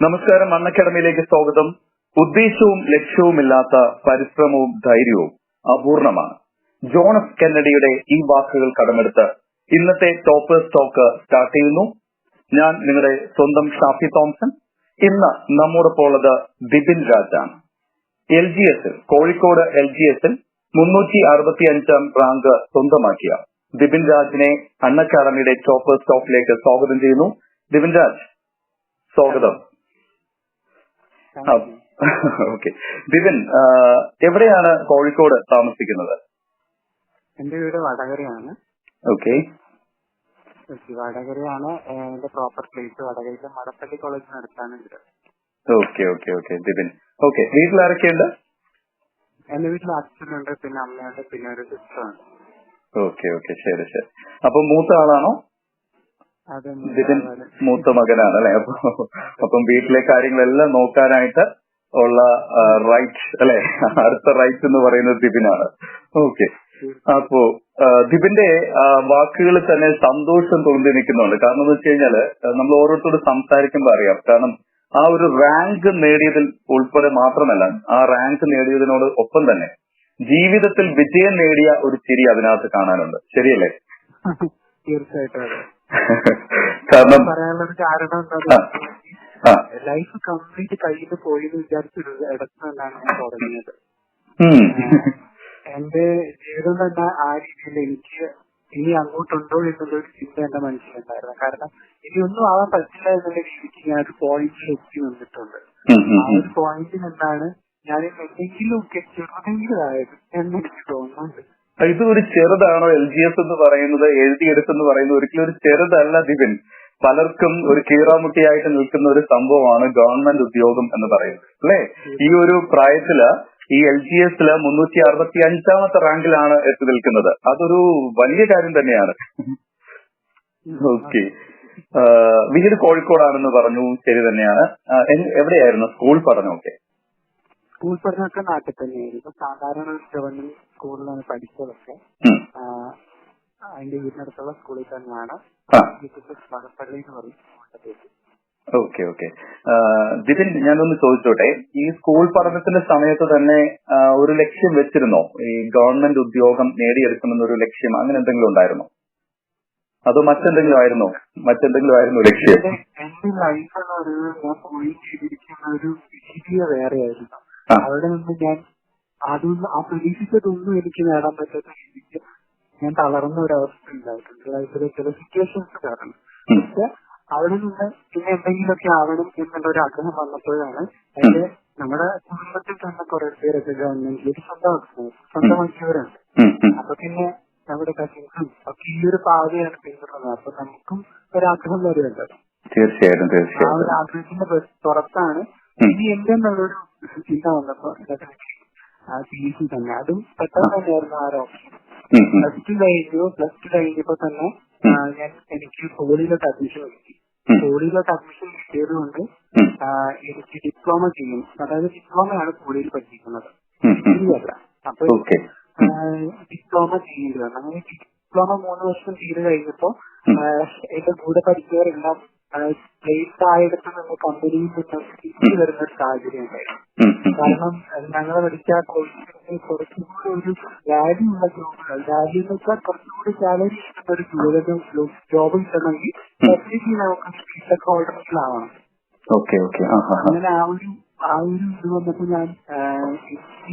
നമസ്കാരം. അൺഅക്കാഡമിയിലേക്ക് സ്വാഗതം. ഉദ്ദേശവും ലക്ഷ്യവുമില്ലാത്ത പരിശ്രമവും ധൈര്യവും അപൂർണമാണ്. ജോൺ എഫ് കെന്നഡിയുടെ ഈ വാക്കുകൾ കടമെടുത്ത് ഇന്നത്തെ ടോപ്പേഴ്സ് ടോക്ക് സ്റ്റാർട്ട് ചെയ്യുന്നു. ഞാൻ നിങ്ങളുടെ സ്വന്തം ഷാഫി തോംസൺ. ഇന്ന് നമ്മോടൊപ്പം ഉള്ളത് ദിബിൻ രാജാണ്. LGSൽ കോഴിക്കോട് LGSൽ 365 റാങ്ക് സ്വന്തമാക്കിയ ദിബിൻ രാജിനെ അൺഅക്കാഡമിയുടെ ടോപ്പേഴ്സ് ടോക്കിലേക്ക് സ്വാഗതം ചെയ്യുന്നു. ദിബിൻ രാജ്, സ്വാഗതം. ഓക്കെ. ദിബിൻ, എവിടെയാണ് കോഴിക്കോട് താമസിക്കുന്നത്? എന്റെ വീട് വടകരയാണ്. ഓക്കെ. വടകരയാണ് എന്റെ പ്രോപ്പർ പ്ലേസ്. വടകരയിലെ മടപ്പള്ളി കോളേജിനടുത്താണ് വീട്. Okay okay okay Dibin. Okay, വീട്ടിൽ ആരൊക്കെയുണ്ട്? എന്റെ വീട്ടിൽ അച്ഛനുണ്ട്, പിന്നെ അമ്മയുണ്ട്, പിന്നെ ഒരു സിസ്റ്ററുണ്ട്. ഓക്കെ ഓക്കെ, ശരി ശരി. അപ്പൊ മൂത്ത ആളാണോ? അതെ, ദിബിൻ മൂത്ത മകനാണ് അല്ലെ? അപ്പം വീട്ടിലെ കാര്യങ്ങളെല്ലാം നോക്കാനായിട്ട് ഉള്ള റൈറ്റ് അല്ലെ, അടുത്ത റൈറ്റ് എന്ന് പറയുന്നത് ദിബിനാണ്. ഓക്കെ. അപ്പോ ദിബിന്റെ വാക്കുകളിൽ തന്നെ സന്തോഷം തോന്നി നിൽക്കുന്നുണ്ട്. കാരണം എന്ന് വെച്ച് കഴിഞ്ഞാല് നമ്മൾ ഓരോരുത്തരോട് സംസാരിക്കുമ്പോൾ അറിയാം. കാരണം ആ ഒരു റാങ്ക് നേടിയതിൽ ഉൾപ്പെടെ മാത്രമല്ല, ആ റാങ്ക് നേടിയതിനോട് ഒപ്പം തന്നെ ജീവിതത്തിൽ വിജയം നേടിയ ഒരു ചിരി അതിനകത്ത് കാണാനുണ്ട്. ശരിയല്ലേ? തീർച്ചയായിട്ടും. കാരണം പറയാനുള്ളൊരു കാരണം ലൈഫ് കംപ്ലീറ്റ് കയ്യിൽ പോയി എന്ന് വിചാരിച്ചൊരു ഇടത്തുനിന്നാണ് ഞാൻ തുടങ്ങിയത്. എന്റെ ജീവിതം തന്നെ ആ രീതിയിൽ എനിക്ക് ഇനി അങ്ങോട്ടുണ്ടോ എന്നുള്ളൊരു ചിന്ത എന്റെ മനസ്സിലുണ്ടായിരുന്നു. കാരണം ഇനിയൊന്നും ആവാൻ പറ്റില്ല എന്നുള്ള രീതിക്ക് ഞാൻ ഒരു പോയിന്റിൽ എത്തി നിന്നിട്ടുണ്ട്. ആ ഒരു പോയിന്റിൽ നിന്നാണ് ഞാൻ എന്തെങ്കിലും ഒക്കെ ചെറുതെങ്കിലും ആയത് എന്നെനിക്ക് തോന്നുന്നുണ്ട്. ഇത് ഒരു ചെറുതാണോ LGS എന്ന് പറയുന്നത്, എഴുതിയെടുത്തെന്ന് പറയുന്നത്? ഒരിക്കലും ഒരു ചെറുതല്ല ദിബിൻ. പലർക്കും ഒരു കീറാമുട്ടിയായിട്ട് നിൽക്കുന്ന ഒരു സംഭവമാണ് ഗവൺമെന്റ് ഉദ്യോഗം എന്ന് പറയുന്നത് അല്ലെ? ഈ ഒരു പ്രായത്തില് ഈ LGSല് 365 റാങ്കിലാണ് എത്തി നിൽക്കുന്നത്. അതൊരു വലിയ കാര്യം തന്നെയാണ്. ഓക്കെ. വീട് കോഴിക്കോടാണെന്ന് പറഞ്ഞു. ശരി തന്നെയാണ്. എവിടെയായിരുന്നു സ്കൂൾ പഠനമൊക്കെ? സ്കൂൾ പഠനമൊക്കെ നാട്ടിൽ തന്നെയായിരുന്നു. സാധാരണ ഒരു ഗവൺമെന്റ് സ്കൂളിലാണ് പഠിച്ചതൊക്കെ. അതിന്റെ വീടിനടുത്തുള്ള സ്കൂളിൽ തന്നെയാണ്. മടപ്പള്ളി എന്ന് പറയും സ്കൂളിന്റെ പേര്. Okay okay. ദിബിൻ, ഞാനൊന്ന് ചോദിച്ചോട്ടെ, ഈ സ്കൂൾ പഠനത്തിന്റെ സമയത്ത് തന്നെ ഒരു ലക്ഷ്യം വെച്ചിരുന്നോ? ഈ ഗവൺമെന്റ് ഉദ്യോഗം നേടിയെടുക്കണമെന്നൊരു ലക്ഷ്യം അങ്ങനെ എന്തെങ്കിലും ഉണ്ടായിരുന്നോ? അതോ മറ്റെന്തെങ്കിലും ആയിരുന്നോ ലക്ഷ്യം? എന്റെ ലൈഫ് എന്ന് പറയുന്നത് ഞാൻ പോയി ചെയ്തിരിക്കുന്ന ഒരു രീതിയ വേറെയായിരുന്നു. അവിടെ നിന്ന് ഞാൻ അതൊന്നും ആ പ്രതീക്ഷിച്ചതൊന്നും എനിക്ക് നേടാൻ പറ്റാത്ത രീതിക്ക് ഞാൻ തളർന്ന ഒരു അവസ്ഥ ഉണ്ടായിട്ടുണ്ട് ലൈഫിലെ ചില സിറ്റുവേഷൻസ് കാരണം. പക്ഷെ അവിടെ നിന്ന് പിന്നെ എന്തെങ്കിലുമൊക്കെ ആവണം എന്നുള്ള ഒരു ആഗ്രഹം വന്നപ്പോഴാണ് അതിന്റെ നമ്മുടെ കുടുംബത്തിൽ തന്നെ കുറെ പേരൊക്കെ ഗവൺമെന്റിലേക്ക് സ്വന്തമാക്കിയവരുണ്ട്. അപ്പൊ പിന്നെ നമ്മുടെ കസിൻസും ഒക്കെ ഈ ഒരു പാതയാണ് പിന്തുടർന്നത്. അപ്പൊ നമുക്കും ഒരാഗ്രഹം വരുമല്ലോ. തീർച്ചയായിട്ടും. ആ ഒരു ആഗ്രഹത്തിന്റെ പുറത്താണ് ഇനി എന്തെന്നുള്ളൊരു ചിന്ത വന്നപ്പോ PhD തന്നെ. അതും പെട്ടെന്ന് തന്നെയായിരുന്നു ആ ഒരു ഓപ്ഷൻ. പ്ലസ് ടു കഴിഞ്ഞപ്പോ തന്നെ എനിക്ക് പോളിയിലോട്ട് അഡ്മിഷൻ കിട്ടി. പോളിയിലോട്ട് അഡ്മിഷൻ കിട്ടിയത് കൊണ്ട് എനിക്ക് ഡിപ്ലോമ ചെയ്യും. അതായത് ഡിപ്ലോമയാണ് പോളിയിൽ പഠിപ്പിക്കുന്നത്, ഡിഗ്രിയല്ല. അപ്പൊ ഡിപ്ലോമ ചെയ്യേണ്ടി വന്നു. അങ്ങനെ ഡിപ്ലോമ 3 വർഷം ചെയ്ത് കഴിഞ്ഞപ്പോ എന്റെ കൂടെ പഠിച്ചവരെല്ലാം പ്ലേസ് ആയിടത്ത് നിന്ന് കമ്പനിയിൽ നിന്ന് തിരിച്ചു വരുന്ന ഒരു സാഹചര്യം ഉണ്ടായിരുന്നു. കാരണം ഞങ്ങൾ പഠിച്ച കോഴ്സിന് കുറച്ചുകൂടി ഒരു വാല്യൂ ഉള്ള ജോബുകൾ, വാല്യൂ എന്ന് വെച്ചാൽ കുറച്ചുകൂടി സാലറി കിട്ടുന്ന ഒരു ജോബ് കിട്ടണമെങ്കിൽ ഡെഫിനറ്റ്ലി നമുക്ക് സ്റ്റേക്ക് ഹോൾഡേഴ്സിലാവണം. അങ്ങനെ ആ ഒരു ഇത് വന്നപ്പോ ഞാൻ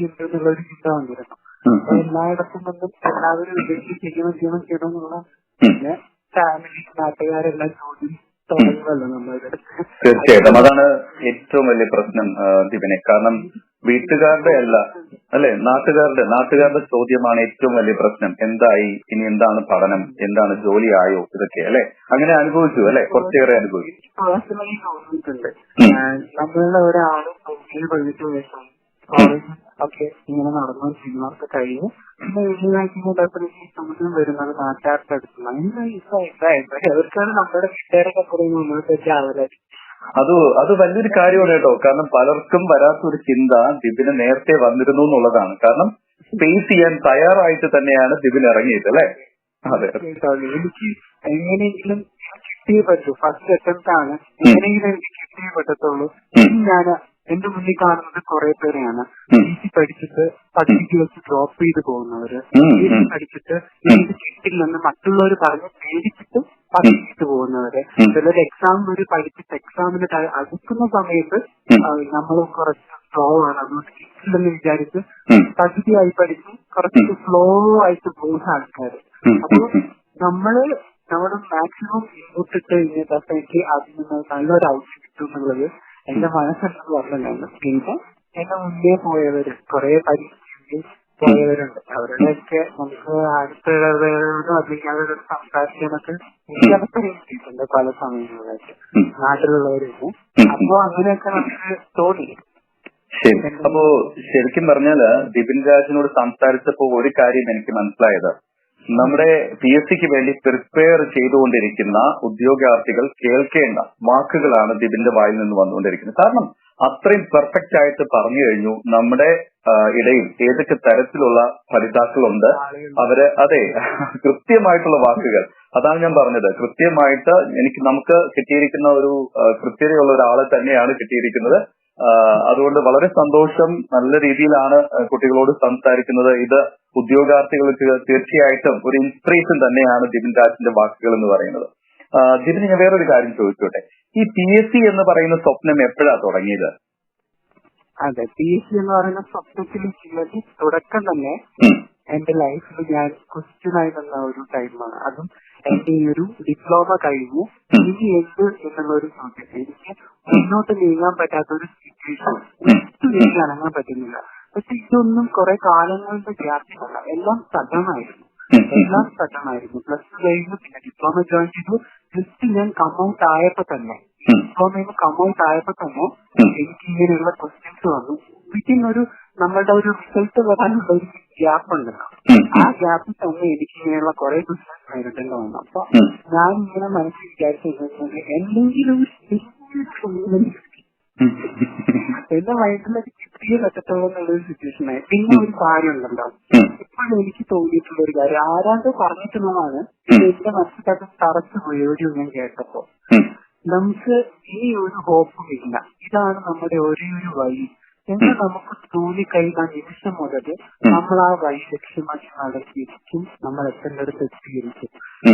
എന്നുള്ള ഒരു ചിന്ത വന്നിരുന്നു. അപ്പൊ എല്ലായിടത്തും നിന്നും എല്ലാവരും ഇതൊക്കെ ചെയ്യണം എന്നുള്ള പിന്നെ ഫാമിലി നാട്ടുകാരെല്ലാം ചോദ്യം തുടങ്ങുമല്ലോ നമ്മളുടെ. തീർച്ചയായിട്ടും അതാണ് ഏറ്റവും വലിയ പ്രശ്നം ദിബിനെ. കാരണം വീട്ടുകാരുടെ അല്ല അല്ലെ, നാട്ടുകാരുടെ ചോദ്യമാണ് ഏറ്റവും വലിയ പ്രശ്നം. എന്തായി, ഇനി എന്താണ് പഠനം, എന്താണ് ജോലി ആയോ, ഇതൊക്കെ അല്ലെ. അങ്ങനെ അനുഭവിച്ചു അല്ലെ? കുറച്ചേറെ അനുഭവിച്ചു. പേഴ്സണലി തോന്നിയിട്ടുണ്ട്. നമ്മളുടെ ഒരാളും പഠിച്ചു കോളേജ് ഒക്കെ ഇങ്ങനെ നടന്നു സിനിമയൊക്കെ കഴിഞ്ഞ് പിന്നെ വീട്ടിലാക്കി സമുദ്രം വരുന്നത് നാട്ടുകാരുടെ അടുത്തുനിന്ന് അവർക്കാണ് നമ്മുടെ വീട്ടുകാരൊക്കെ പറയുന്നത് നമ്മളെ പറ്റി ആവലായി. അത് വലിയൊരു കാര്യമാണ് കേട്ടോ. കാരണം പലർക്കും വരാത്തൊരു ചിന്ത ദിബിന് നേരത്തെ വന്നിരുന്നു എന്നുള്ളതാണ്. കാരണം ഫേസ് ചെയ്യാൻ തയ്യാറായിട്ട് തന്നെയാണ് ദിബിൻ ഇറങ്ങിയത് അല്ലെ? അതെ. എനിക്ക് എങ്ങനെയെങ്കിലും കിട്ടിയേ പറ്റൂ. ഫസ്റ്റ് അറ്റംപ്റ്റ് ആണ്, എങ്ങനെയെങ്കിലും എനിക്ക് പഠിച്ചേ പറ്റത്തുള്ളൂ. ഞാൻ എന്റെ മുന്നിൽ കാണുന്നത് കുറെ പേരെയാണ് PG പഠിച്ചിട്ട് പകുതിക്ക് വെച്ച് ഡ്രോപ്പ് ചെയ്ത് പോകുന്നവര്, PG പഠിച്ചിട്ട് ഇത് കിട്ടില്ലെന്ന് മറ്റുള്ളവർ പറഞ്ഞ് പേടിച്ചിട്ട് പഠിച്ചിട്ട് പോകുന്നവര്, ചിലർ എക്സാമിന് പഠിച്ചിട്ട് എക്സാമിന് അടുക്കുന്ന സമയത്ത് നമ്മൾ കുറച്ച് സ്ലോ ആണ് അതുകൊണ്ട് കിട്ടില്ലെന്ന് വിചാരിച്ച് പകുതിയായി പഠിച്ച് കുറച്ച് സ്ലോ ആയിട്ട് പോകുന്ന ആൾക്കാര്. അപ്പൊ നമ്മള് നമ്മുടെ മാക്സിമം ഇൻപുട്ട് ഇട്ട് കഴിഞ്ഞിട്ട് എനിക്ക് അതിൽ നിന്ന് നല്ലൊരു ഔട്ട്പുട്ട് കിട്ടും എന്നുള്ളത് എന്റെ മനസ്സെന്ന് പറഞ്ഞതാണ്. പിന്നെ എന്റെ മുന്നേ പോയവര് കുറെ പരീക്ഷ പോയവരുണ്ട്, അവരുടെയൊക്കെ നമുക്ക് അടുത്തുള്ളവരോടും അല്ലെങ്കിൽ അവരോട് സംസാരിക്കാനൊക്കെ എനിക്കതൊക്കെ കിട്ടിയിട്ടുണ്ട് പല സമയങ്ങളിലായിട്ട് നാട്ടിലുള്ളവരുണ്ട്. അപ്പൊ അങ്ങനെയൊക്കെ നമുക്ക് തോന്നി. ശരി. അപ്പോ ശരിക്കും പറഞ്ഞാല് ദിപിൻ രാജിനോട് സംസാരിച്ചപ്പോ ഒരു കാര്യം എനിക്ക് മനസ്സിലായത്, നമ്മുടെ PSCക്ക് വേണ്ടി പ്രിപ്പയർ ചെയ്തുകൊണ്ടിരിക്കുന്ന ഉദ്യോഗാർത്ഥികൾ കേൾക്കേണ്ട വാക്കുകളാണ് ദിപിന്റെ വായിൽ നിന്ന് വന്നുകൊണ്ടിരിക്കുന്നത്. കാരണം അത്രയും പെർഫെക്റ്റ് ആയിട്ട് പറഞ്ഞു കഴിഞ്ഞു. നമ്മുടെ ഇടയിൽ ഏതൊക്കെ തരത്തിലുള്ള പഠിതാക്കളുണ്ട്, അവര് അതെ കൃത്യമായിട്ടുള്ള വാക്കുകൾ, അതാണ് ഞാൻ പറഞ്ഞത്. കൃത്യമായിട്ട് നമുക്ക് കിട്ടിയിരിക്കുന്ന ഒരു കൃത്യതയുള്ള ഒരാളെ തന്നെയാണ് കിട്ടിയിരിക്കുന്നത്. അതുകൊണ്ട് വളരെ സന്തോഷം. നല്ല രീതിയിലാണ് കുട്ടികളോട് സംസാരിക്കുന്നത്. ഇത് ഉദ്യോഗാർത്ഥികൾക്ക് തീർച്ചയായിട്ടും ഒരു ഇൻസ്പിറേഷൻ തന്നെയാണ് ദിപിൻ രാജിന്റെ വാക്കുകൾ എന്ന് പറയുന്നത്. ദിപിന് ഞാൻ വേറൊരു കാര്യം ചോദിച്ചോട്ടെ, ഈ PSC എന്ന് പറയുന്ന സ്വപ്നം എപ്പോഴാ തുടങ്ങിയത്? അതെ, PSC എന്ന് പറയുന്ന സ്വപ്നത്തിലേക്കുള്ളത് തുടക്കം തന്നെ എന്റെ ലൈഫിൽ ഞാൻ ക്വസ്റ്റ്യൻ ആയി തന്ന ഒരു ടൈമാണ്. അതും എന്റെ ഈ ഒരു ഡിപ്ലോമ കഴിഞ്ഞ് ഇനി എന്ത് എന്നുള്ള ഒരു ചോദ്യം. എനിക്ക് മുന്നോട്ട് നീങ്ങാൻ പറ്റാത്ത ഒരു സിറ്റുവേഷൻ, എനിക്ക് അനങ്ങാൻ പറ്റുന്നില്ല. പക്ഷെ ഇതൊന്നും കുറെ കാലങ്ങളുടെ ഗ്യാപ്പിലല്ല, എല്ലാം സഡനായിരുന്നു. പ്ലസ് ടു കഴിഞ്ഞു, പിന്നെ ഡിപ്ലോമ ജോയിൻ ചെയ്തു. ജസ്റ്റ് ഞാൻ കമൗട്ട് ആയപ്പോ തന്നെ എനിക്ക് ഇങ്ങനെയുള്ള ക്വസ്റ്റ്യൻസ് വന്നു. വിത്തിൻ നമ്മളുടെ ഒരു റിസൾട്ട് വരാനുള്ള ഒരു ഗ്യാപ്പ് ഉണ്ടല്ലോ, ആ ഗ്യാപ്പിൽ തന്നെ എനിക്ക് ഇങ്ങനെയുള്ള കുറെ ക്വസ്റ്റ്യൻസ് നേരിടേണ്ടി വന്നു. അപ്പൊ ഞാൻ ഇങ്ങനെ മനസ്സിൽ വിചാരിച്ചിരുന്നത് എന്തെങ്കിലും എന്റെ മൈൻഡിലൊക്കെ കിട്ടിയേ പറ്റത്തുള്ളൂ എന്നുള്ളൊരു സിറ്റുവേഷൻ ആയി. പിന്നെ ഒരു കാര്യം ഉണ്ടല്ലോ, ഇപ്പോഴും എനിക്ക് തോന്നിയിട്ടുള്ള ഒരു കാര്യം, ആരാണ്ട് പറഞ്ഞിട്ടുള്ളതാണ്, എന്റെ മനസ്സിലത് തറച്ചു പോയി ഒരു ഞാൻ കേട്ടപ്പോ. നമുക്ക് ഇനി ഒരു ഹോപ്പും ഇല്ല, ഇതാണ് നമ്മുടെ ഒരേ ഒരു വഴി എന്ന് നമുക്ക് തോന്നിക്കഴിയുന്ന നിമിഷം മുതൽ നമ്മൾ ആ വഴി ലക്ഷ്യമാക്കി നടത്തിയിരിക്കും, നമ്മൾ എത്തേണ്ടടുത്ത് എത്തിയിരിക്കും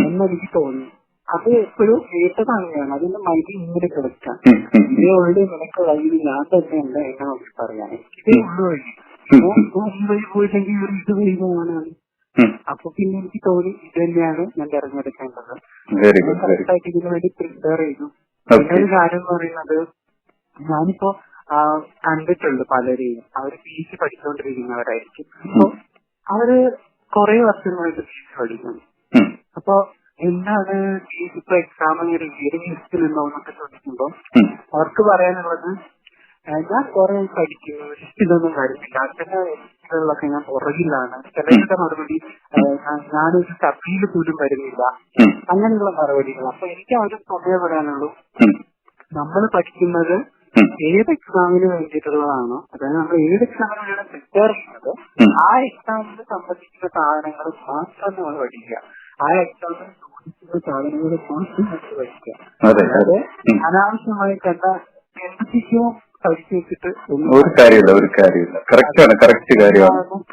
എന്നെനിക്ക് തോന്നി. അത് എപ്പോഴും കേട്ടതാണ് ഞാൻ, അതിന്റെ മൈൻഡിൽ ഇങ്ങനെ കിടക്കാം. ഇതേ ഉള്ളു നിനക്ക് വഴി, ഞാൻ തന്നെയല്ല എന്ന് നമുക്ക് പറയാം. എനിക്കിതേ ഉള്ളു വഴി, ഈ വഴി പോയില്ലെങ്കിൽ ഒരു ഇത് വഴി പോകാനാണ്. അപ്പൊ പിന്നെ എനിക്ക് തോന്നി ഇത് തന്നെയാണ് ഞാൻ തിരഞ്ഞെടുക്കേണ്ടത്. കറക്റ്റായിട്ട് ഇതിനു വേണ്ടി പ്രിപ്പയർ ചെയ്തു. പിന്നെ ഒരു കാര്യം എന്ന് പറയുന്നത്, ഞാനിപ്പോ കണ്ടിട്ടുണ്ട് പലരെയും, അവർ PG പഠിച്ചുകൊണ്ടിരിക്കുന്നവരായിരിക്കും. അപ്പൊ അവര് കുറെ വർഷങ്ങളായിട്ട് PG പഠിക്കുന്നു. അപ്പൊ എന്താണ് PG ഇപ്പൊ എക്സാമിന് ലിസ്റ്റിൽ ഉണ്ടോ എന്നൊക്കെ ചോദിക്കുമ്പോ അവർക്ക് പറയാനുള്ളത്, ഞാൻ കുറെ പഠിക്കുന്നു, ലിസ്റ്റിലൊന്നും കാര്യമില്ല, അച്ഛന്റെ ലിസ്റ്റുകളിലൊക്കെ ഞാൻ പുറകിലാണ്, ചിലരുടെ മറുപടി ഞാനൊരു സഭയിൽ പോലും വരുന്നില്ല, അങ്ങനെയുള്ള മറുപടികൾ. അപ്പൊ എനിക്ക് അവർ പൊതുവെ പറയാനുള്ളൂ, നമ്മൾ പഠിക്കുന്നത് ഏത് എക്സാമിന് വേണ്ടിയിട്ടുള്ളതാണോ, അതായത് നമ്മൾ ഏത് എക്സാമിന് വേണം പ്രിപ്പയർ ചെയ്യുന്നത്, ആ എക്സാമിന് സംബന്ധിക്കുന്ന സാധനങ്ങൾ മാത്രം നമ്മൾ പഠിക്കുക, ആ എക്സാമിന് ചോദിക്കുന്ന സാധനങ്ങൾ മാത്രം നമ്മൾ പഠിക്കുക. അതായത് അനാവശ്യമായി കണ്ട എന്തൊക്കെയോ പഠിച്ചു വെച്ചിട്ട്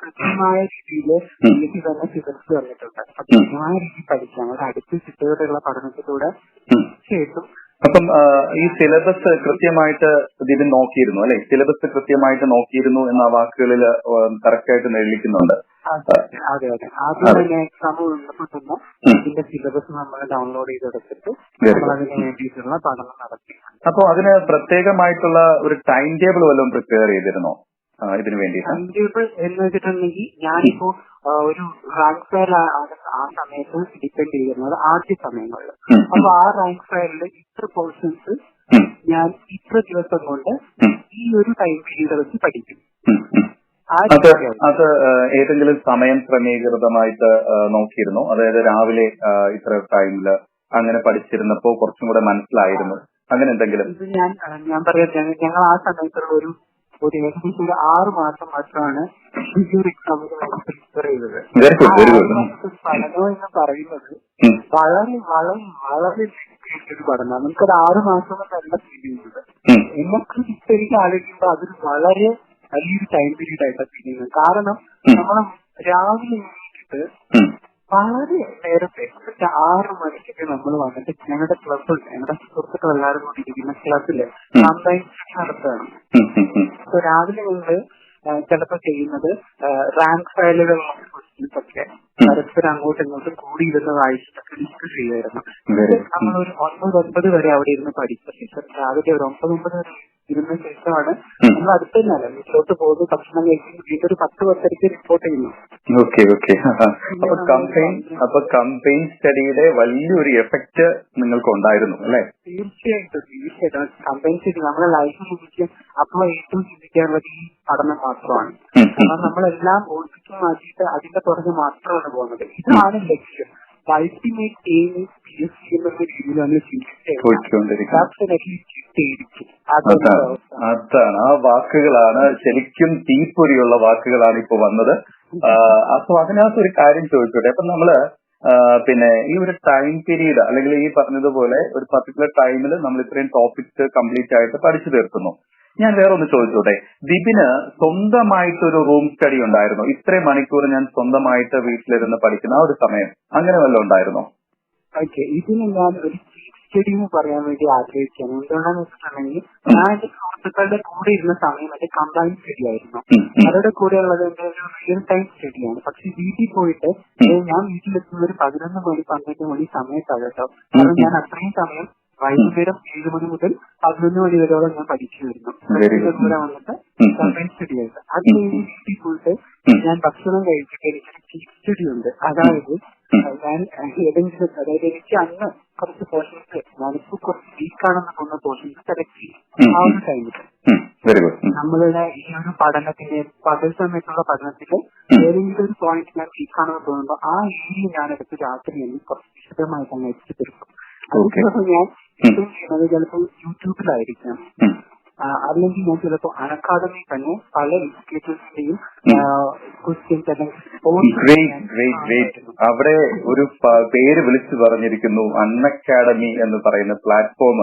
കൃത്യമായ രീതിയിൽ എനിക്ക് തന്നെ സിലബസ് തന്നിട്ടുണ്ട്. കൃത്യമായ രീതിയിൽ പഠിക്കാം, അത് അടുത്ത ചിട്ടയോടെയുള്ള പഠനത്തിലൂടെ ശേഷം. അപ്പം ഈ സിലബസ് കൃത്യമായിട്ട് ദിപിൻ നോക്കിയിരുന്നു അല്ലെ? സിലബസ് കൃത്യമായിട്ട് നോക്കിയിരുന്നു എന്ന വാക്കുകളിൽ കറക്റ്റ് ആയിട്ട് നെല്ലിക്കുന്നുണ്ട്. അതെ അതെ, ആദ്യം തന്നെ എക്സാം ഉള്ളപ്പോൾ തന്നെ ഇതിന്റെ സിലബസ് നമ്മൾ ഡൗൺലോഡ് ചെയ്തെടുത്തിട്ട് നമ്മൾ അതിന് വേണ്ടിയിട്ടുള്ള പഠനം നടത്തി. അപ്പൊ അതിന് പ്രത്യേകമായിട്ടുള്ള ഒരു ടൈം ടേബിൾ വല്ലതും പ്രിപ്പയർ ചെയ്തിരുന്നോ ഇതിനു വേണ്ടി? ടൈം ടേബിൾ എന്ന് വെച്ചിട്ടുണ്ടെങ്കിൽ ഞാനിപ്പോ ഒരു റാങ്ക് ഫയൽ ആ സമയത്ത് ഡിപ്പെൻഡ് ചെയ്തിരുന്നത് ആദ്യ സമയങ്ങളിൽ. അപ്പൊ ആ റാങ്ക് ഫയലിൽ ഇത്ര പോർഷൻസ് ഞാൻ ഇത്ര ദിവസം കൊണ്ട് ഈ ഒരു ടൈം പീരീഡ് വെച്ച് പഠിക്കും. അത് ഏതെങ്കിലും സമയം ക്രമീകൃതമായിട്ട് നോക്കിയിരുന്നോ? അതായത് രാവിലെ ഇത്ര ടൈമില് അങ്ങനെ പഠിച്ചിരുന്നപ്പോ കുറച്ചും കൂടെ മനസ്സിലായിരുന്നു, അങ്ങനെ എന്തെങ്കിലും? ഞാൻ പറയാം, ഞങ്ങൾ ആ സമയത്തുള്ള ഒരു ഏകദേശം ഒരു 6 മാസം മാത്രമാണ് എക്സാമിന് പ്രിപ്പയർ ചെയ്തത്. പഠനം എന്ന് പറയുന്നത് വളരെ വളരെ വളരെ ഒരു പഠനമാണ്. നമുക്കത് 6 മാസം കൊണ്ടല്ല ഫീൽ ചെയ്യുന്നത്. എന്നൊക്കെ എനിക്ക് ആലോചിക്കുമ്പോൾ അതൊരു വളരെ വലിയൊരു ടൈം പീരീഡ് ആയിട്ടാണ് ഫീൽ ചെയ്യുന്നത്. കാരണം നമ്മൾ രാവിലെ എണീറ്റിട്ട് വളരെ നേരത്തെ 6 മണിക്കൊക്കെ നമ്മൾ വന്നിട്ട് ഞങ്ങളുടെ ക്ലബിൽ ഞങ്ങളുടെ സുഹൃത്തുക്കൾ എല്ലാവരും കൂടി ഇരിക്കുന്ന ക്ലബില് കമ്പൈൻ നടത്തുകയാണ്. അപ്പൊ രാവിലെ ഞങ്ങള് ചിലപ്പോ ചെയ്യുന്നത് റാങ്ക് ഫയലുകളുള്ള ക്വസ്റ്റ്യൻസ് ഒക്കെ പരസ്പരം അങ്ങോട്ടും ഇങ്ങോട്ടും കൂടിയിരുന്ന് വായിച്ചിട്ടൊക്കെ ഡിസ്കസ് ചെയ്യുമായിരുന്നു. നമ്മളൊരു 9 വരെ അവിടെ ഇരുന്ന് പഠിച്ച ശേഷം രാവിലെ ഒരു 9 വരെ ഇരുന്ന ശേഷമാണ് നമ്മൾ അടുത്തല്ല വീട്ടിലോട്ട് പോകുന്നു, ഭക്ഷണം കഴിക്കുന്നു, വീണ്ടും ഒരു 10-10:30 റിപ്പോർട്ട് ചെയ്യുന്നു. Okay okay. അപ്പൊ കമ്പൈൻ സ്റ്റഡിയുടെ വലിയൊരു എഫക്ട് നിങ്ങൾക്ക് ഉണ്ടായിരുന്നു അല്ലെ? തീർച്ചയായിട്ടും കമ്പൈൻ സ്റ്റഡി നമ്മുടെ ലൈഫിൽ എനിക്ക് അപ്പോൾ ഏറ്റവും ചിന്തിക്കാനുള്ളത് ഈ പഠനം മാത്രമാണ്. കാരണം നമ്മളെല്ലാം ഓടിച്ചു മാറ്റിയിട്ട് അതിന്റെ പുറകെ മാത്രമാണ് പോകുന്നത്. ഇതാണ് ലക്ഷ്യം. അൾട്ടിമേറ്റ് എയിം PSC എന്നുള്ള രീതിയിലാണ് അതാണ് ആ വാക്കുകളാണ് ശരിക്കും തീപ്പൊരിയുള്ള വാക്കുകളാണ് ഇപ്പൊ വന്നത്. അപ്പൊ അതിനകത്ത് ഒരു കാര്യം ചോദിച്ചോട്ടെ. അപ്പൊ നമ്മള് പിന്നെ ഈ ഒരു ടൈം പീരീഡ് അല്ലെങ്കിൽ ഈ പറഞ്ഞതുപോലെ ഒരു പർട്ടിക്കുലർ ടൈമിൽ നമ്മൾ ഇത്രയും ടോപ്പിക്സ് കംപ്ലീറ്റ് ആയിട്ട് പഠിച്ചു തീർക്കുന്നു. ഞാൻ വേറെ ഒന്ന് ചോദിച്ചോട്ടെ, ദിപിന് സ്വന്തമായിട്ടൊരു റൂം സ്റ്റഡി ഉണ്ടായിരുന്നോ? ഇത്രയും മണിക്കൂർ ഞാൻ സ്വന്തമായിട്ട് വീട്ടിലിരുന്ന് പഠിക്കുന്ന ആ ഒരു സമയം അങ്ങനെ വല്ലതും ഉണ്ടായിരുന്നോ? ഓക്കെ, ഇതിന് ഞാൻ ഒരു സ്റ്റഡി എന്ന് പറയാൻ വേണ്ടി ആഗ്രഹിക്കുകയാണ്. എന്തുകൊണ്ടാന്ന് വെച്ചിട്ടുണ്ടെങ്കിൽ ഞാൻ എന്റെ സുഹൃത്തുക്കളുടെ കൂടെ ഇരുന്ന സമയം എന്റെ കമ്പൈൻ സ്റ്റഡി ആയിരുന്നു. അവരുടെ കൂടെ ഉള്ളത് എന്റെ ഒരു റിയൽ ടൈം സ്റ്റഡിയാണ്. പക്ഷെ വീട്ടിൽ പോയിട്ട് ഞാൻ വീട്ടിലെത്തുന്ന ഒരു 11 മണി 12 മണി സമയത്താണ് കേട്ടോ. കാരണം ഞാൻ അത്രയും സമയം വൈകുന്നേരം 7 മണി മുതൽ 11 മണി വരെയോളം ഞാൻ പഠിക്കുമായിരുന്നു. കൂടെ വന്നിട്ട് കമ്പൈൻ സ്റ്റഡി ആയിട്ട് അത് കഴിഞ്ഞ് വീട്ടിൽ പോയിട്ട് ഞാൻ ഭക്ഷണം കഴിച്ചിട്ട് എനിക്കൊരു ചീഫ് സ്റ്റഡി ഉണ്ട്. അതായത് ഞാൻ ഏതെങ്കിലും എനിക്ക് അന്ന് കുറച്ച് പോർഷൻസ് ഞാനിപ്പോ കുറച്ച് വീക്കാണെന്ന് തോന്നുന്ന പോർഷൻസ് സെലക്ട് ചെയ്യും. ആ ഒരു ടൈമിൽ നമ്മളുടെ ഈ ഒരു പഠനത്തിന്റെ പകൽ സമയത്തുള്ള പഠനത്തില് ഏതെങ്കിലും ഒരു പോയിന്റ് ഞാൻ വീക്കാണെന്ന് തോന്നുമ്പോൾ ആ ഏരിയ ഞാൻ എടുത്ത് രാത്രി എനിക്ക് കുറച്ച് വിശദമായിട്ട് അങ്ങ് എത്തിച്ചു തീർക്കും. അതിപ്പോ ഞാൻ ചെയ്യുന്നത് ചിലപ്പോൾ യൂട്യൂബിലായിരിക്കാം, അല്ലെങ്കിൽ ഞാൻ ചിലപ്പോൾ അക്കാദമി തന്നെ പല ഇൻസ്റ്റിറ്റ്യൂഷന്റെയും ക്വസ്റ്റ്യൻസ് അല്ലെങ്കിൽ അവിടെ ഒരു പേര് വിളിച്ചു പറഞ്ഞിരിക്കുന്നു. അക്കാദമി എന്ന് പറയുന്ന പ്ലാറ്റ്ഫോം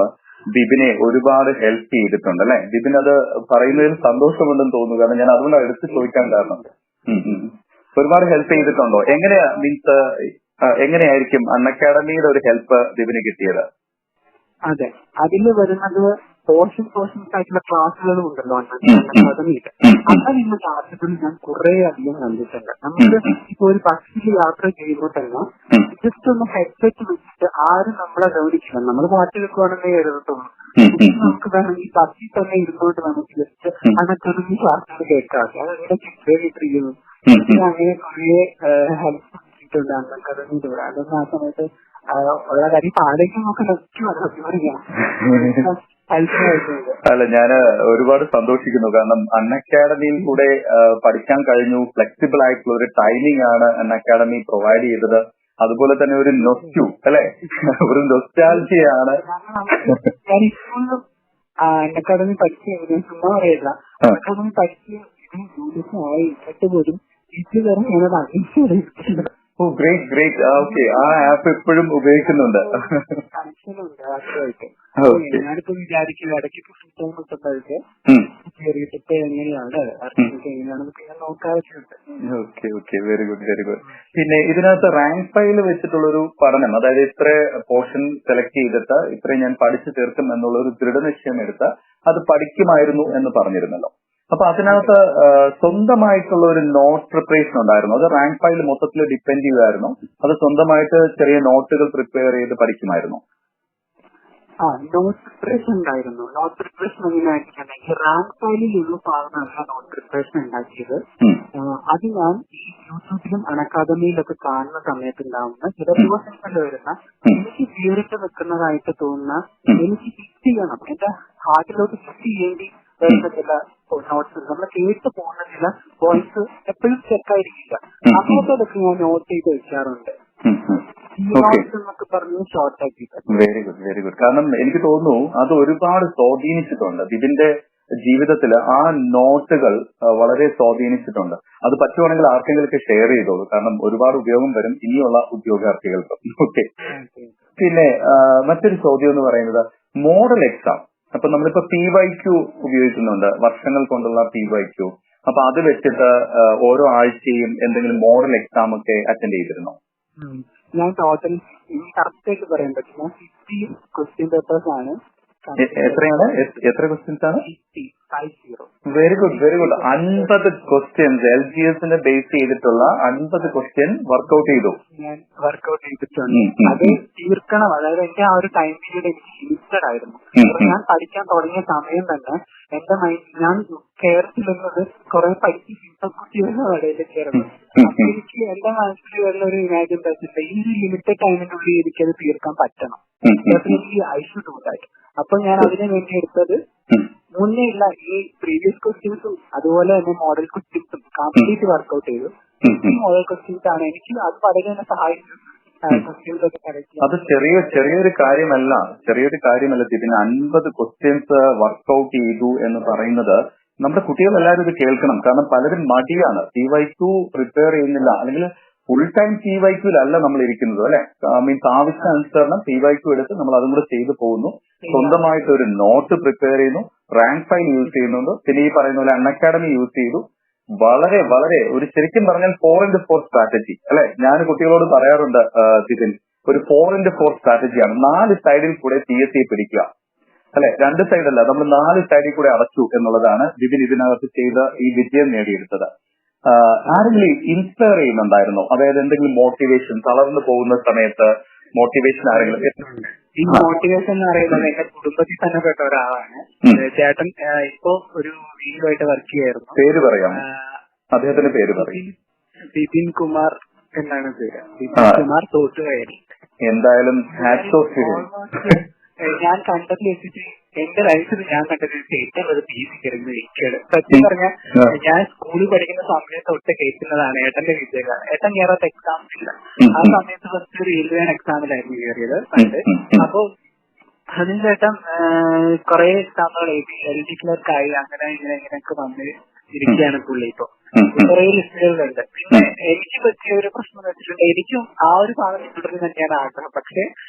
ദിപിനെ ഒരുപാട് ഹെൽപ്പ് ചെയ്തിട്ടുണ്ട് അല്ലെ? ദിപിന് അത് പറയുന്നതിൽ സന്തോഷമുണ്ടെന്ന് തോന്നുന്നു. കാരണം ഞാൻ അതുകൊണ്ട് എടുത്ത് ചോദിക്കാൻ കാരണം ഒരുപാട് ഹെൽപ്പ് ചെയ്തിട്ടുണ്ടോ? എങ്ങനെയാ മീൻസ് എങ്ങനെയായിരിക്കും അക്കാദമിയുടെ ഒരു ഹെൽപ്പ് ദിപിന് കിട്ടിയത്? അതെ, അതിൽ വരുന്നത് പോർഷൻസ് ആയിട്ടുള്ള ക്ലാസ്സുകളും ഉണ്ടല്ലോ അക്കാദമിയിൽ. അങ്ങനെയുള്ള ക്ലാസ്സുകളിൽ ഞാൻ കുറെ അധികം കണ്ടിട്ടുണ്ട്. നമുക്ക് ഇപ്പൊ ഒരു ബസ്സിൽ യാത്ര ചെയ്യുമ്പോൾ തന്നെ ജസ്റ്റ് ഒന്ന് ഹെഡ്സെറ്റ് വെച്ചിട്ട് ആരും നമ്മളെ ഗൗനിക്കില്ല. നമ്മൾ പാട്ട് വെക്കുവാണെന്നേ എഴുതത്തുള്ളൂ. നമുക്ക് വേണമെങ്കിൽ ബസ്സിൽ തന്നെ ഇരുന്നോട്ട് നമുക്ക് ജസ്റ്റ് അക്കാദമി ക്ലാസ്സുകൾ കേൾക്കാം. അതെന്റെ ചിത്രയുന്നു. അങ്ങനെ കുറെ ഹെൽപ്പ് കിട്ടിയിട്ടുണ്ട് അക്കാദമിയിലൂടെ. അതൊന്നും ആ സമയത്ത് ഉള്ള കാര്യം പാടേക്ക് നമുക്ക് അല്ല, ഞാന് ഒരുപാട് സന്തോഷിക്കുന്നു. കാരണം അക്കാദമിയിൽ കൂടെ പഠിക്കാൻ കഴിഞ്ഞു. ഫ്ലെക്സിബിൾ ആയിട്ടുള്ള ഒരു ടൈമിംഗ് ആണ് അക്കാദമി പ്രൊവൈഡ് ചെയ്തത്. അതുപോലെ തന്നെ ഒരു നൊസ്റ്റു അല്ലെ, ഒരു നൊസ്റ്റാൾജിയാണ്. അക്കാദമി പഠിച്ചു ചുമ്മാ പറയില്ല. അക്കാദമി പഠിച്ച് ആയി ഇട്ടിട്ട് പോലും വീട്ടിൽ വരെ ഞാനത് അന്വേഷിച്ചു. ഓ ഗ്രേറ്റ് ഗ്രേറ്റ്. ഓക്കെ, ആ ആപ്പ് എപ്പോഴും ഉപയോഗിക്കുന്നുണ്ട്. ഞാനിപ്പോ വിചാരിക്കും ഇടയ്ക്ക് ഫുൾ ടൈം കിട്ടുമ്പോഴൊക്കെ കയറിയിട്ടിട്ട് എങ്ങനെയാണ് ഞാൻ നോക്കാറുണ്ട്. Okay okay, very good very good. പിന്നെ ഇതിനകത്ത് റാങ്ക് ഫയൽ വെച്ചിട്ടുള്ള ഒരു പഠനം, അതായത് ഇത്ര പോർഷൻ സെലക്ട് ചെയ്തിട്ട് ഇത്രയും ഞാൻ പഠിച്ചു തീർക്കും എന്നുള്ള ഒരു ദൃഢനിശ്ചയം എടുത്ത് അത് പഠിക്കുമായിരുന്നു എന്ന് പറഞ്ഞിരുന്നല്ലോ. അപ്പൊ അതിനകത്ത് സ്വന്തമായിട്ടുള്ള ഒരു നോട്ട് പ്രിപ്പറേഷൻ ഉണ്ടായിരുന്നു? അത് റാങ്ക് ഫയൽ മൊത്തത്തിൽ ഡിപ്പെൻഡ് ചെയ്യുമായിരുന്നു? അത് സ്വന്തമായിട്ട് ചെറിയ നോട്ടുകൾ പ്രിപ്പയർ ചെയ്ത് പഠിക്കുമായിരുന്നു? നോട്ട് പ്രിപ്പറേഷൻ ഉണ്ടായിരുന്നു. നോട്ട് പ്രിപ്പറേഷൻ എങ്ങനെയായിട്ടുണ്ടെങ്കിൽ റാങ്ക് ഫയലിലുള്ള ഭാഗമല്ല നോട്ട് പ്രിപ്പറേഷൻ ഉണ്ടാക്കിയത്. അത് ഞാൻ ഈ യൂട്യൂബിലും അക്കാദമിയിലൊക്കെ കാണുന്ന സമയത്ത് ഉണ്ടാവുന്ന ചില പോർഷൻസിൽ വരുന്ന എനിക്ക് വേറിട്ട് വെക്കുന്നതായിട്ട് തോന്നുന്ന, എനിക്ക് ഫിക്സ് ചെയ്യണം, എന്റെ ഹാർട്ടിലോട്ട് ഫിക്സ് ചെയ്യേണ്ടി വരുന്ന ചില നോട്ട്സ്, നമ്മൾ കേട്ട് പോകുന്ന ചില പോയിന്റ്സ് എപ്പോഴും ചെക്കായിരിക്കില്ല. അങ്ങനത്തൊക്കെ ഞാൻ നോട്ട് ചെയ്ത് വെക്കാറുണ്ട്. Very good very good. കാരണം എനിക്ക് തോന്നുന്നു അത് ഒരുപാട് സ്വാധീനിച്ചിട്ടുണ്ട് ഇതിന്റെ ജീവിതത്തിൽ. ആ നോട്ടുകൾ വളരെ സ്വാധീനിച്ചിട്ടുണ്ട്. അത് പറ്റുവാണെങ്കിൽ ആർക്കെങ്കിലും ഷെയർ ചെയ്തോളൂ. കാരണം ഒരുപാട് ഉപയോഗം വരും ഇനിയുള്ള ഉദ്യോഗാർത്ഥികൾക്ക്. ഓക്കെ. പിന്നെ മറ്റൊരു ചോദ്യം എന്ന് പറയുന്നത് മോഡൽ എക്സാം അപ്പൊ നമ്മളിപ്പോ PYQ ഉപയോഗിക്കുന്നുണ്ട്, വർഷങ്ങൾ കൊണ്ടുള്ള PYQ. അപ്പൊ അത് വെച്ചിട്ട് ഓരോ ആഴ്ചയും എന്തെങ്കിലും മോഡൽ എക്സാം ഒക്കെ അറ്റൻഡ് ചെയ്തിരുന്നോ? ഞാൻ ടോട്ടൽ കറക്റ്റ് ആയിട്ട് പറയാൻ പറ്റില്ല, 50 ക്വസ്റ്റ്യൻ പേപ്പേഴ്സ് ആണ്. എത്രയാണ്, എത്ര ക്വസ്റ്റ്യൻസ് ആണ്? 50. Very good, very good. 50 questions LGSനെ ബേസ് ചെയ്തിട്ടുള്ള 50 ക്വസ്റ്റ്യൻ വർക്ക്ഔട്ട് ചെയ്തു. ഞാൻ വർക്ക്ഔട്ട് ചെയ്തിട്ടുണ്ട്. അത് തീർക്കണം. അതായത് എന്റെ ആ ഒരു ടൈം പീരീഡ് എനിക്ക് ലിമിറ്റഡ് ആയിരുന്നു. ഞാൻ പഠിക്കാൻ തുടങ്ങിയ സമയം തന്നെ എന്റെ മൈൻഡ്, ഞാൻ കേരളത്തിലുള്ളത് കുറെ പഠിച്ച് കുട്ടികളുടെ ഇടയിൽ കയറുന്നു. അപ്പൊ എനിക്ക് എന്റെ മനസ്സിൽ വരുന്ന ഒരു ഇമാജിൻ വെച്ചിട്ട് ഈ ഒരു ലിമിറ്റഡ് ടൈമിന്റെ ഉള്ളിൽ എനിക്കത് തീർക്കാൻ പറ്റണം. Definitely I should do that. അപ്പൊ ഞാൻ അതിന് വേണ്ടി എടുത്തത് മുന്നേ ഉള്ള ഈ പ്രീവിയസ് ക്വസ്റ്റ്യൻസും അതുപോലെ തന്നെ മോഡൽ ക്വസ്റ്റ്യൻസും കംപ്ലീറ്റ് വർക്ക്ഔട്ട് ചെയ്തു. മോഡൽ ക്വസ്റ്റ്യൻസ് ആണ് എനിക്ക് അത് വളരെ തന്നെ സഹായിച്ചു. അത് ചെറിയൊരു കാര്യമല്ല ഇതിന് 50 ക്വസ്റ്റ്യൻസ് വർക്ക്ഔട്ട് ചെയ്തു എന്ന് പറയുന്നത്. നമ്മുടെ കുട്ടികൾ എല്ലാവരും ഇത് കേൾക്കണം. കാരണം പലരും മടിയാണ്, PYQ പ്രിപ്പയർ ചെയ്യുന്നില്ല, അല്ലെങ്കിൽ ഫുൾ ടൈം PYQലല്ല നമ്മൾ ഇരിക്കുന്നത്, അല്ലെ? മീൻസ് ആവശ്യാനുസരണം PYQ എടുത്ത് നമ്മൾ അതും കൂടെ ചെയ്തു പോകുന്നു. സ്വന്തമായിട്ട് ഒരു നോട്ട് പ്രിപ്പയർ ചെയ്യുന്നു, റാങ്ക് ഫയൽ യൂസ് ചെയ്യുന്നുണ്ട്, പിന്നെ ഈ പറയുന്ന പോലെ അൺഅക്കാഡമി യൂസ് ചെയ്തു. വളരെ വളരെ ഒരു ശരിക്കും പറഞ്ഞാൽ 4x4 സ്ട്രാറ്റജി, അല്ലെ? ഞാൻ കുട്ടികളോട് പറയാറുണ്ട് ഇതിൽ ഒരു 4x4 സ്ട്രാറ്റജിയാണ്. 4 സൈഡിൽ കൂടെ PSC പിടിക്കുക, അല്ലെ? 2 സൈഡല്ല, നമ്മൾ 4 സൈഡിൽ കൂടെ അടച്ചു എന്നുള്ളതാണ് വിപിൻ ഇതിനകത്ത് ചെയ്ത ഈ വിജയം നേടിയെടുത്തത്. ആരെങ്കിലും ഇൻസ്പയർ ചെയ്യുന്നുണ്ടായിരുന്നോ? അതായത് എന്തെങ്കിലും മോട്ടിവേഷൻ, തളർന്നു പോകുന്ന സമയത്ത് മോട്ടിവേഷൻ ആരെങ്കിലും? ഈ മോട്ടിവേഷൻ എന്ന് പറയുന്നത് എന്റെ കുടുംബത്തിൽ തന്നെ പെട്ട ഒരാളാണ്. ചേട്ടൻ ഇപ്പോ ഒരു വീടുമായിട്ട് വർക്ക് ചെയ്യായിരുന്നു. പേര് പറയാം, അദ്ദേഹത്തിന്റെ പേര് പറയും. ബിപിൻ കുമാർ എന്നാണ് പേര്. ബിപിൻ കുമാർ തോട്ടുകയറി. എന്തായാലും ഞാൻ കണ്ടതിൽ വെച്ചിട്ട് എന്റെ ലൈഫിൽ ഞാൻ കണ്ടത് ഏറ്റവും ഒരു PSC കയറുന്ന വ്യക്തിയാണ്. സത്യം പറഞ്ഞാൽ ഞാൻ സ്കൂളിൽ പഠിക്കുന്ന സമയത്ത് തൊട്ട് കേൾക്കുന്നതാണ് ഏട്ടന്റെ വിജയമാണ്. ഏട്ടൻ കയറാത്ത എക്സാം ഇല്ല. ആ സമയത്ത് ഫസ്റ്റ് റെയിൽവേ എക്സാമിലായിരുന്നു കയറിയത് പണ്ട്. അപ്പൊ അതിന് ശേഷം കുറെ എക്സാമുകൾ എഴുതി, LD ക്ലർക്കായി, അങ്ങനെ ഇങ്ങനെയൊക്കെ വന്ന് ഇരിക്കുകയാണ് പുള്ളി. ഇപ്പൊ കുറെ ലിസ്റ്റുകളുണ്ട്. പിന്നെ എനിക്ക് പറ്റിയ ഒരു പ്രശ്നം എന്ന് വെച്ചിട്ടുണ്ട്, എനിക്കും ആ ഒരു ഭാഗത്ത് തുടർന്ന് തന്നെയാണ് ആഗ്രഹം. പക്ഷെ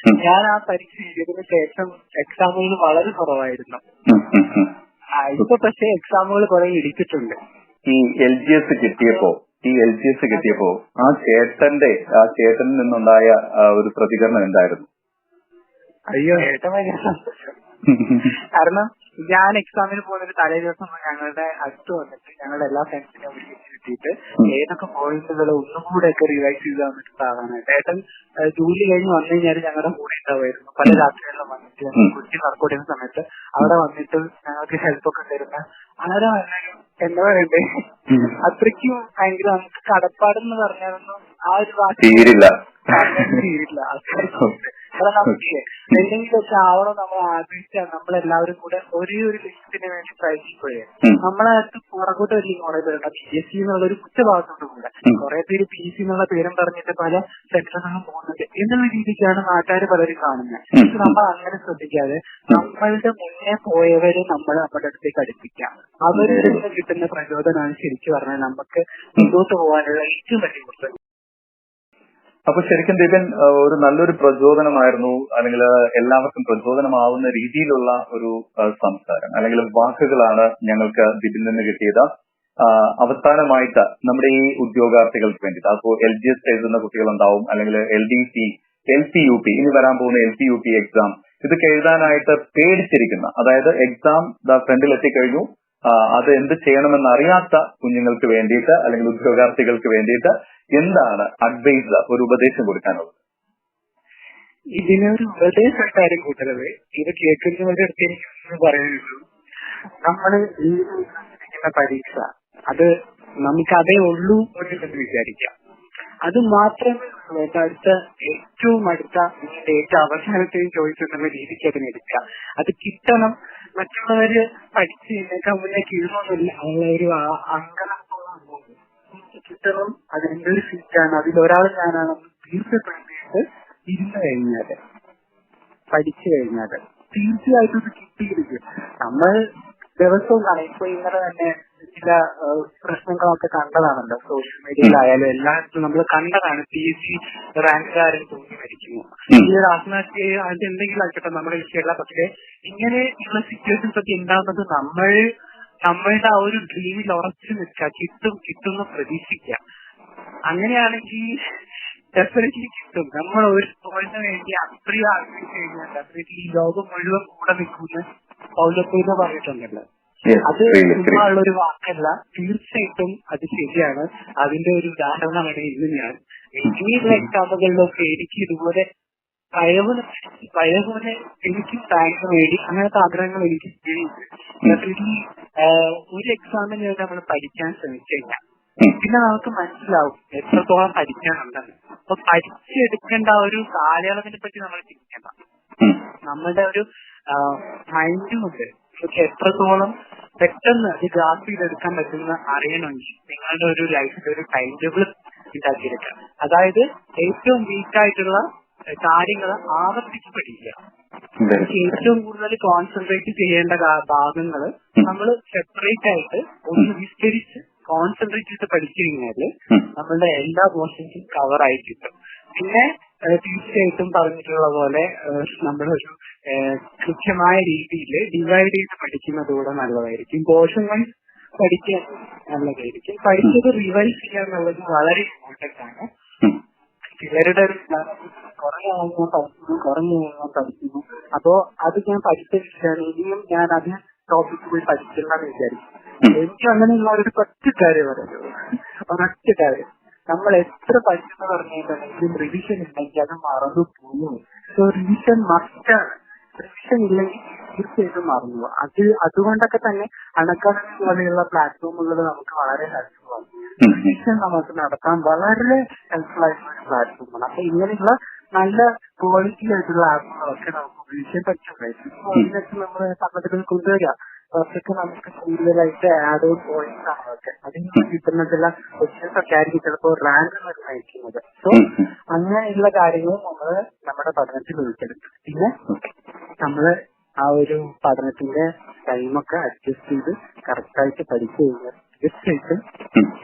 ഞാൻ ആ പരീക്ഷ എഴുതിയതിനു ശേഷം എക്സാമുകൾ വളരെ കുറവായിരുന്നു. ഇപ്പൊ പക്ഷെ എക്സാമുകൾ കുറെ ഇടിച്ചിട്ടുണ്ട്. ഈ LGS കിട്ടിയപ്പോ ആ ചേട്ടനിൽ നിന്നുണ്ടായ ഒരു പ്രതികരണം എന്തായിരുന്നു? അയ്യോ, ഏട്ടൻ ഭയങ്കര സന്തോഷം. കാരണം ഞാൻ എക്സാമിന് പോകുന്നൊരു തലേ ദിവസം ഞങ്ങളുടെ അടുത്ത് വന്നിട്ട് ഞങ്ങളുടെ എല്ലാ ഫ്രണ്ട്സിനെ ഒരുമിച്ച് കിട്ടിയിട്ട് ഏതൊക്കെ പോയിന്റുകൾ ഒന്നും കൂടെ ഒക്കെ റിവൈസ് ചെയ്ത് തന്നിട്ട് ആവാനായിട്ട്. ഏട്ടൻ ജോലി കഴിഞ്ഞ് വന്നു കഴിഞ്ഞാൽ ഞങ്ങളുടെ കൂടെ ഉണ്ടാവുമായിരുന്നു. പല രാത്രികളിലും വന്നിട്ട് കുട്ടി വർക്കൗട്ട് ചെയ്യുന്ന സമയത്ത് അവിടെ വന്നിട്ട് ഞങ്ങൾക്ക് ഹെൽപ്പൊക്കെ തരുന്ന വളരെ നല്ലൊരു, എന്താ പറയണ്ടേ, അത്രയ്ക്കും ഭയങ്കര നമുക്ക് കടപ്പാടെന്ന് പറഞ്ഞാലൊന്നും ആ ഒരു വാക്ക് തീരില്ല. കാരണം നമുക്ക് എന്തെങ്കിലുമൊക്കെ ആവണം നമ്മൾ ആഗ്രഹിച്ചാൽ നമ്മളെല്ലാവരും കൂടെ ഒരേ ഒരു ലക്ഷ്യത്തിന് വേണ്ടി പ്രയത്നിക്കുകയെ നമ്മളകത്ത് പുറകോട്ട് വലിയ നോളജ് ഉണ്ട്. PSC എന്നുള്ളൊരു കുറ്റഭാഗത്തോട് കൂടെ കുറെ പേര് PSC എന്നുള്ള പേരും പറഞ്ഞിട്ട് പല സെക്ഷനുകളും പോകുന്നുണ്ട് എന്നുള്ള രീതിക്കാണ് നാട്ടുകാർ പലരും കാണുന്നത്. പക്ഷെ നമ്മൾ അങ്ങനെ ശ്രദ്ധിക്കാതെ നമ്മളുടെ മുന്നേ പോയവരെ നമ്മൾ നമ്മുടെ അടുത്തേക്ക് അടുപ്പിക്കാം. അവരിൽ നിന്ന് കിട്ടുന്ന പ്രചോദനമാണ് ശരിക്കും പറഞ്ഞാൽ നമുക്ക് മുന്നോട്ട് പോകാനുള്ള ഏറ്റവും വലിയ പുസ്തകം. അപ്പൊ ശരിക്കും ദീപൻ ഒരു നല്ലൊരു പ്രചോദനമായിരുന്നു, അല്ലെങ്കിൽ എല്ലാവർക്കും പ്രചോദനമാവുന്ന രീതിയിലുള്ള ഒരു സംസാരം അല്ലെങ്കിൽ വാക്കുകളാണ് ഞങ്ങൾക്ക് ദീപിൽ നിന്ന് കിട്ടിയത്. അവസാനമായിട്ട് നമ്മുടെ ഈ ഉദ്യോഗാർത്ഥികൾക്ക് വേണ്ടിയിട്ട്, അപ്പോൾ LGS എഴുതുന്ന കുട്ടികളുണ്ടാവും, അല്ലെങ്കിൽ LDC, LPUP, ഇനി വരാൻ പോകുന്ന LPUP എക്സാം, ഇതൊക്കെ എഴുതാനായിട്ട് പേടിച്ചിരിക്കുന്ന, അതായത് എക്സാം ഫ്രണ്ടിൽ എത്തിക്കഴിഞ്ഞു, അത് എന്ത് ചെയ്യണമെന്ന് അറിയാത്ത കുഞ്ഞുങ്ങൾക്ക് വേണ്ടിയിട്ട് അല്ലെങ്കിൽ ഉദ്യോഗാർത്ഥികൾക്ക് വേണ്ടിയിട്ട് എന്താണ് അഡ്വൈസ്, ഒരു ഉപദേശം കൊടുക്കാനുള്ളത്? ഇതിനൊരു ഉപദേശക്കാരും കൂട്ടരുത്. ഇത് കേൾക്കുന്നവരുടെ അടുത്ത് എനിക്ക് പറയുന്നുള്ളൂ, നമ്മള് ഈ പരീക്ഷ അത് നമുക്ക് അതേ ഉള്ളൂ എന്ന് വിചാരിക്കാം. അത് മാത്രമേ ഉള്ളൂ. അടുത്ത ഏറ്റവും അടുത്ത ഏറ്റവും അവസാനത്തെയും ചോയ്സ് എന്നുള്ള രീതിക്ക് അതിന് എടുക്കാം. അത് കിട്ടണം. മറ്റുള്ളവര് പഠിച്ച് ഇതിനേക്കാൾ മുന്നേ കീഴൊന്നുമില്ല, ഉള്ളൊരു അങ്കണത്തോളം കിട്ടണം. അതെന്റെ ഒരു സീറ്റാണ്, അതിലൊരാൾ ഞാനാണെന്ന് തീർച്ചപ്പെടുത്തിയിട്ട് ഇരുന്ന് കഴിഞ്ഞാല്, പഠിച്ചു കഴിഞ്ഞാല് തീർച്ചയായിട്ടും ഇത് കിട്ടിയിരിക്കും. നമ്മൾ ദിവസവും കാണാം. ഇപ്പൊ ഇന്നലെ തന്നെ ചില ചില പ്രശ്നങ്ങളൊക്കെ കണ്ടതാണല്ലോ സോഷ്യൽ മീഡിയയിലായാലും എല്ലായിടത്തും നമ്മൾ കണ്ടതാണ്. PSC റാങ്കുകാരൻ തൂങ്ങി മരിക്കുന്നു. ഈ ഒരു ആത്മഹത്യ അത് എന്തെങ്കിലും ആയിക്കോട്ടെ നമ്മുടെ വിഷയമല്ല. പക്ഷെ ഇങ്ങനെയുള്ള സിറ്റുവേഷൻസ് ഒക്കെ ഉണ്ടാകുന്നത് നമ്മളുടെ ആ ഒരു ഡ്രീമിൽ ഉറച്ചു നിൽക്കുക, കിട്ടുന്ന പ്രതീക്ഷിക്കുക. അങ്ങനെയാണെങ്കിൽ ഡെഫിനറ്റ്ലി കിട്ടും. നമ്മൾ ഒരു ഗോളിന് വേണ്ടി അത്രയും ആഗ്രഹിച്ചു കഴിഞ്ഞാൽ ഡെഫിനറ്റ്ലി ഈ ലോകം മുഴുവൻ കൂടെ നിൽക്കുമെന്ന് പൗലോസ് പറഞ്ഞിട്ടുണ്ടല്ലോ. അത് ചുമ്മാ ഉള്ളൊരു വാക്കല്ല, തീർച്ചയായിട്ടും അത് ശരിയാണ്. അതിന്റെ ഒരു ഉദാഹരണമാണ് ഇന്ന് ഞാൻ ഇനിയുള്ള എക്സാമുകളിലൊക്കെ എനിക്ക് ഇതുപോലെ പഴയപോലെ എനിക്കും റാങ്ക് നേടി അങ്ങനത്തെ ആഗ്രഹങ്ങൾ എനിക്ക് ഡെഫിനറ്റ്ലി ഒരു എക്സാമിന് നമ്മൾ പഠിക്കാൻ ശ്രമിച്ചു കഴിഞ്ഞാൽ പിന്നെ നമുക്ക് മനസ്സിലാവും എത്രത്തോളം പഠിക്കാനുണ്ടെന്ന്. അപ്പൊ പഠിച്ചെടുക്കേണ്ട ഒരു കാലയളവിനെ പറ്റി നമ്മൾ ചിന്തിക്കണം. നമ്മളുടെ ഒരു മൈൻഡും ഉണ്ട് എത്രത്തോളം പെട്ടെന്ന് ഇത് ഗ്രാസ് ചെയ്തെടുക്കാൻ പറ്റുന്ന അറിയണമെങ്കിൽ നിങ്ങളുടെ ഒരു ലൈഫിൽ ഒരു ടൈം ടേബിൾ ഉണ്ടാക്കിയെടുക്കുക. അതായത് ഏറ്റവും വീക്കായിട്ടുള്ള കാര്യങ്ങൾ ആവർത്തിച്ച് പഠിക്കുക. ഏറ്റവും കൂടുതൽ കോൺസെൻട്രേറ്റ് ചെയ്യേണ്ട ഭാഗങ്ങൾ നമ്മൾ സെപ്പറേറ്റ് ആയിട്ട് ഒന്ന് വിസ്തരിച്ച് കോൺസെൻട്രേറ്റ് ചെയ്ത് പഠിച്ചു കഴിഞ്ഞാല് നമ്മളുടെ എല്ലാ പോർഷൻസും കവർ ആയി കിട്ടും. പിന്നെ തീർച്ചയായിട്ടും പറഞ്ഞിട്ടുള്ള പോലെ നമ്മളൊരു കൃത്യമായ രീതിയിൽ ഡിവൈഡ് ചെയ്ത് പഠിക്കുന്നതുകൂടെ നല്ലതായിരിക്കും. പോർഷൻ വൈസ് പഠിക്കാൻ നല്ലതായിരിക്കും. പഠിച്ചത് റിവൈസ് ചെയ്യുക എന്നുള്ളത് വളരെ ഇമ്പോർട്ടന്റ് ആണ്. ചിലരുടെ ഒരു കുറെ ആളുകൾ പഠിക്കുന്നു. അപ്പോ അത് ഞാൻ പഠിച്ച വിഷയമാണ്, ഇനിയും ഞാൻ അത് ടോപ്പിക്ക് പോയി പഠിച്ചില്ലെന്ന് വിചാരിക്കും. എനിക്ക് അങ്ങനെയുള്ള ഒരു ഒറ്റ കാര്യം പറയുള്ളൂ, ഒരൊറ്റ കാര്യം. നമ്മൾ എത്ര പഠിച്ചെന്ന് പറഞ്ഞിട്ടുണ്ടെങ്കിലും റിവിഷൻ ഇല്ലെങ്കിൽ അത് മറന്നു പോകും. സോ റിവിഷൻ മസ്റ്റാണ്. റിവിഷൻ ഇല്ലെങ്കിൽ തീർച്ചയായിട്ടും മറന്നു പോകും. അതുകൊണ്ടൊക്കെ തന്നെ അക്കാദമി പോലെയുള്ള പ്ലാറ്റ്ഫോമുകൾ നമുക്ക് വളരെ ഹെൽപ്ഫുൾ ആണ്. റിവിഷൻ നമുക്ക് നടത്താൻ വളരെ ഹെൽപ്ഫുൾ ആയിട്ടുള്ള ഒരു പ്ലാറ്റ്ഫോമാണ്. അപ്പൊ ഇങ്ങനെയുള്ള നല്ല ക്വാളിറ്റി ആയിട്ടുള്ള ആപ്പുകളൊക്കെ നമുക്ക് ഉപയോഗിക്കാൻ പറ്റും. അതിനൊക്കെ നമ്മൾ സമയത്തിൽ കൊണ്ടുവരിക. കുറച്ചൊക്കെ നമുക്ക് കൂടുതലായിട്ട് ആഡ് ഓൺ പോയിന്റ്സ് ആണ് അതൊക്കെ. അതിൽ നിന്ന് കിട്ടുന്നതെല്ലാം ക്വസ്റ്റ്യൻസ് ഒക്കെ ആയിരിക്കും ചിലപ്പോൾ റാങ്ക് നിർണ്ണയിക്കുന്നത്. സോ അങ്ങനെയുള്ള കാര്യങ്ങൾ നമ്മൾ നമ്മുടെ പഠനത്തിൽ ഉൾപ്പെടുത്തും. പിന്നെ നമ്മള് ആ ഒരു പഠനത്തിന്റെ ടൈമൊക്കെ അഡ്ജസ്റ്റ് ചെയ്ത് കറക്റ്റായിട്ട് പഠിച്ചു കഴിഞ്ഞാൽ തീർച്ചയായിട്ടും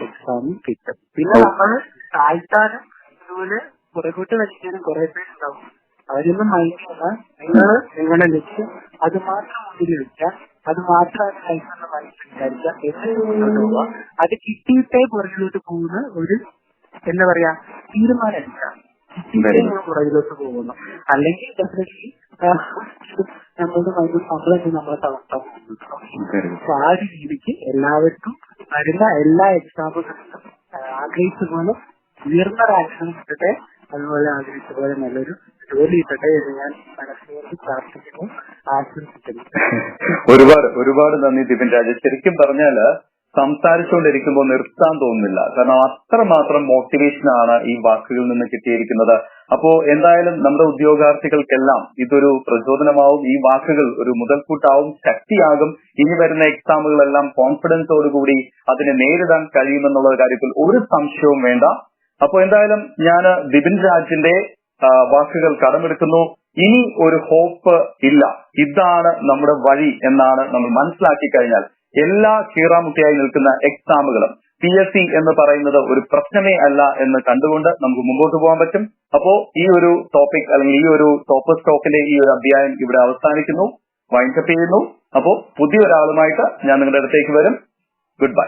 എക്സാമിൽ കിട്ടും. പിന്നെ നമ്മൾ താഴ്ത്താനും ഇതുപോലെ പുറകോട്ട് വലിക്കാനും കുറെ പേരുണ്ടാവും. അവരൊന്നും മൈൻഡ് ചെയ്യുക, നിങ്ങൾ നിങ്ങളുടെ ലക്ഷ്യം അത് മാത്രം മുന്നിൽ വെച്ചാൽ അത് മാത്രമാണ് ലൈഫെന്ന് മനസ്സിലാക്കുക. എന്നിട്ട് അത് കിട്ടിയിട്ടേ പുറകിലോട്ട് പോകുന്ന ഒരു എന്താ പറയാ തീരുമാനം എടുക്കാം. കിട്ടിയിട്ടേ നമ്മൾ പുറകിലോട്ട് പോകുന്നു. അല്ലെങ്കിൽ ഡെഫിനറ്റ്ലി നമ്മളുടെ മൈൻഡിൽ നമ്മളെ തളർത്താൻ പോകുന്നു. ആ ഒരു രീതിക്ക് എല്ലാവർക്കും വരുന്ന എല്ലാ എക്സാമുകളിലും ആഗ്രഹിച്ച പോലെ ഉയർന്ന റാങ്കുകൾ കിട്ടട്ടെ, അതുപോലെ ആഗ്രഹിച്ച പോലെ നല്ലൊരു ജോലി കിട്ടട്ടെ എന്ന് ഞാൻ മനസ്സിലേക്ക് പ്രാർത്ഥിക്കുന്നു, ആശംസിക്കുന്നു. ഒരുപാട് നന്ദി ദിപിൻ രാജ്. ശരിക്കും പറഞ്ഞാല് സംസാരിച്ചുകൊണ്ടിരിക്കുമ്പോൾ നിർത്താൻ തോന്നുന്നില്ല. കാരണം അത്രമാത്രം മോട്ടിവേഷനാണ് ഈ വാക്കുകളിൽ നിന്ന് കിട്ടിയിരിക്കുന്നത്. അപ്പോ എന്തായാലും നമ്മുടെ ഉദ്യോഗാർത്ഥികൾക്കെല്ലാം ഇതൊരു പ്രചോദനമാവും. ഈ വാക്കുകൾ ഒരു മുതൽക്കൂട്ടാവും, ശക്തിയാകും. ഇനി വരുന്ന എക്സാമുകളെല്ലാം കോൺഫിഡൻസോടുകൂടി അതിനെ നേരിടാൻ കഴിയുമെന്നുള്ള കാര്യത്തിൽ ഒരു സംശയവും വേണ്ട. അപ്പോ എന്തായാലും ഞാൻ ദിപിൻ രാജിന്റെ വാക്കുകൾ കടമെടുക്കുന്നു. ഇനി ഒരു ഹോപ്പ് ഇല്ല, ഇതാണ് നമ്മുടെ വഴി എന്നാണ് നമ്മൾ മനസ്സിലാക്കി കഴിഞ്ഞാൽ എല്ലാ കീറാമുട്ടിയായി നിൽക്കുന്ന എക്സാമുകളും PSC എന്ന് പറയുന്നത് ഒരു പ്രശ്നമേ അല്ല എന്ന് കണ്ടുകൊണ്ട് നമുക്ക് മുമ്പോട്ട് പോകാൻ പറ്റും. അപ്പോ ഈ ഒരു ടോപ്പിക് അല്ലെങ്കിൽ ഈ ഒരു ടോപ്പേഴ്സ് ടോക്കിന്റെ ഈ ഒരു അധ്യായം ഇവിടെ അവസാനിക്കുന്നു, വൈൻഡപ്പ് ചെയ്യുന്നു. അപ്പോ പുതിയൊരാളുമായിട്ട് ഞാൻ നിങ്ങളുടെ അടുത്തേക്ക് വരും. Good bye.